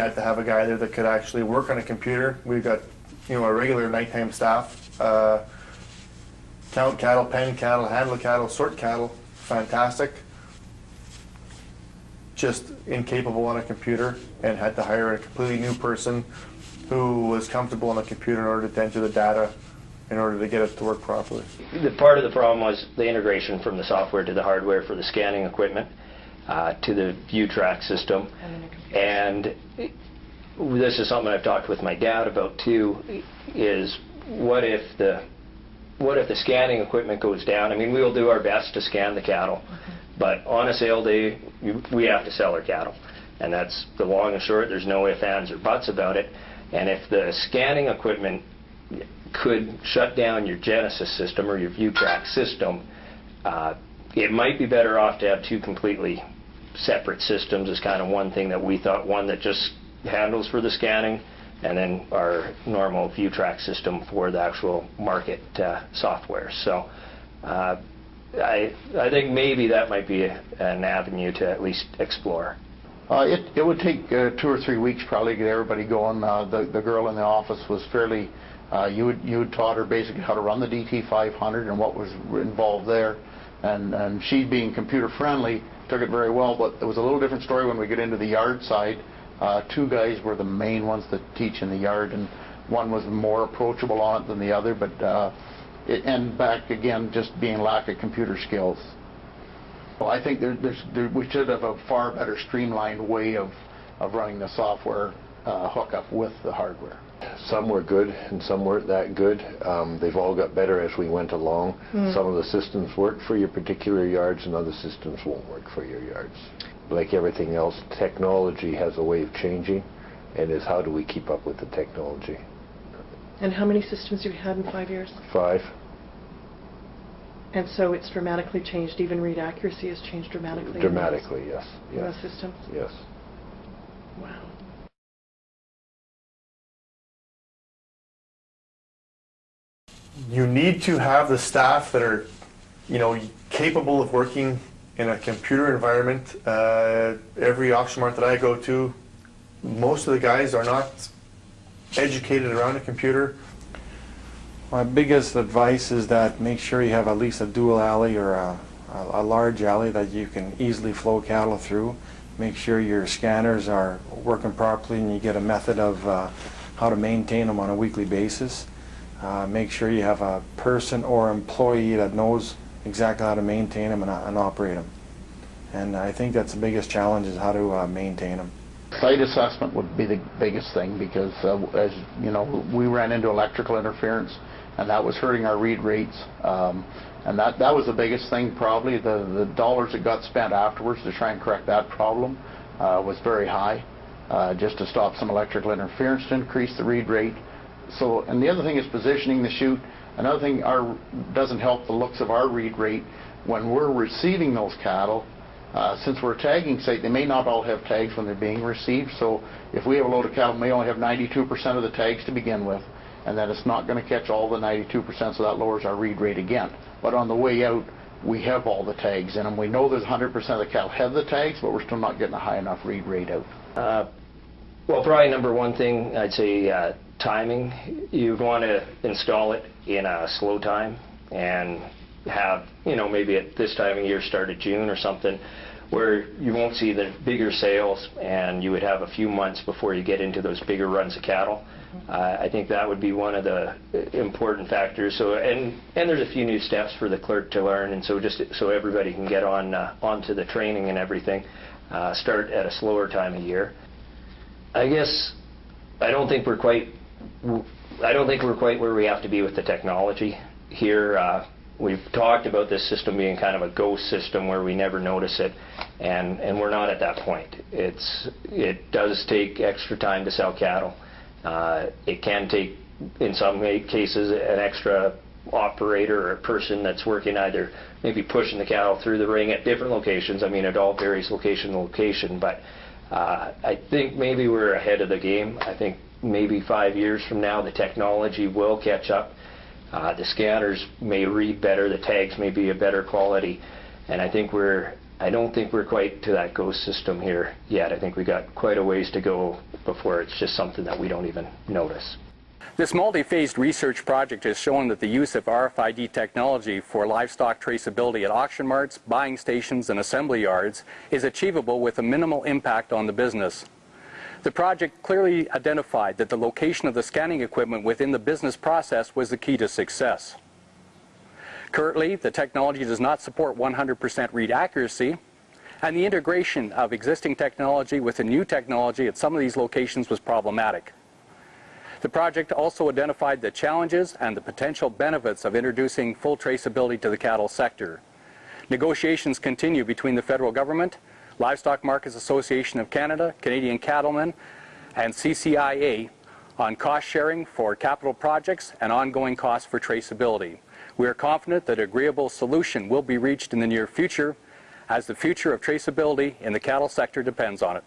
had to have a guy there that could actually work on a computer. We've got, you know, a regular nighttime staff, count cattle, pen cattle, handle cattle, sort cattle, fantastic. Just incapable on a computer, and had to hire a completely new person who was comfortable on a computer in order to enter the data in order to get it to work properly. The part of the problem was the integration from the software to the hardware for the scanning equipment to the ViewTrack system. And this is something I've talked with my dad about too, is what if the scanning equipment goes down? I mean, we'll do our best to scan the cattle, but on a sale day, we have to sell our cattle. And that's the long and short. There's no ifs, ands, or buts about it. And if the scanning equipment could shut down your Genesis system or your ViewTrack system, it might be better off to have two completely separate systems. Is kind of one thing that we thought, one that just handles for the scanning, and then our normal ViewTrack system for the actual market software. So I think maybe that might be an avenue to at least explore. It would take 2 or 3 weeks probably to get everybody going. The girl in the office was fairly, you had taught her basically how to run the DT500 and what was involved there. And she, being computer friendly, took it very well. But it was a little different story when we get into the yard side. 2 guys were the main ones that teach in the yard, and one was more approachable on it than the other. But and back again, just being lack of computer skills. Well, I think we should have a far better streamlined way of running the software hookup with the hardware. Some were good and some weren't that good. They've all got better as we went along. Some of the systems work for your particular yards and other systems won't work for your yards. Like everything else, technology has a way of changing, and is how do we keep up with the technology. And how many systems have you had in 5 years? 5. And so it's dramatically changed. Even read accuracy has changed dramatically. Dramatically, yes. In those systems? Yes. Wow. You need to have the staff that are, you know, capable of working in a computer environment. Every auction mart that I go to, most of the guys are not educated around a computer. My biggest advice is that make sure you have at least a dual alley or a large alley that you can easily flow cattle through. Make sure your scanners are working properly and you get a method of how to maintain them on a weekly basis. Make sure you have a person or employee that knows exactly how to maintain them and operate them. And I think that's the biggest challenge, is how to maintain them. Site assessment would be the biggest thing, because as you know, we ran into electrical interference, and that was hurting our read rates. And that was the biggest thing probably. The dollars that got spent afterwards to try and correct that problem was very high, just to stop some electrical interference, to increase the read rate. So, and the other thing is positioning the chute. Another thing doesn't help the looks of our read rate. When we're receiving those cattle, since we're a tagging site, they may not all have tags when they're being received. So if we have a load of cattle, we may only have 92% of the tags to begin with, and then it's not going to catch all the 92%, so that lowers our read rate again. But on the way out, we have all the tags in them. We know there's 100% of the cattle have the tags, but we're still not getting a high enough read rate out. Well, probably number one thing, I'd say timing. You want to install it in a slow time and have, you know, maybe at this time of year, start of June or something, where you won't see the bigger sales, and you would have a few months before you get into those bigger runs of cattle. I think that would be one of the important factors. So, and there's a few new steps for the clerk to learn, and so just so everybody can get onto the training and everything, start at a slower time of year. I guess I don't think we're quite where we have to be with the technology here. We've talked about this system being kind of a ghost system where we never notice it, and we're not at that point. It does take extra time to sell cattle. It can take, in some cases, an extra operator or a person that's working either maybe pushing the cattle through the ring at different locations. I mean, it all varies location to location, but I think maybe we're ahead of the game. I think maybe 5 years from now the technology will catch up. The scanners may read better, the tags may be a better quality, and I think we're I don't think we're quite to that ghost system here yet. I think we got quite a ways to go before it's just something that we don't even notice. This multi-phased research project has shown that the use of RFID technology for livestock traceability at auction marts, buying stations, and assembly yards is achievable with a minimal impact on the business. The project clearly identified that the location of the scanning equipment within the business process was the key to success. Currently, the technology does not support 100% read accuracy, and the integration of existing technology with the new technology at some of these locations was problematic. The project also identified the challenges and the potential benefits of introducing full traceability to the cattle sector. Negotiations continue between the federal government, Livestock Markets Association of Canada, Canadian Cattlemen, and CCIA on cost sharing for capital projects and ongoing costs for traceability. We are confident that an agreeable solution will be reached in the near future, as the future of traceability in the cattle sector depends on it.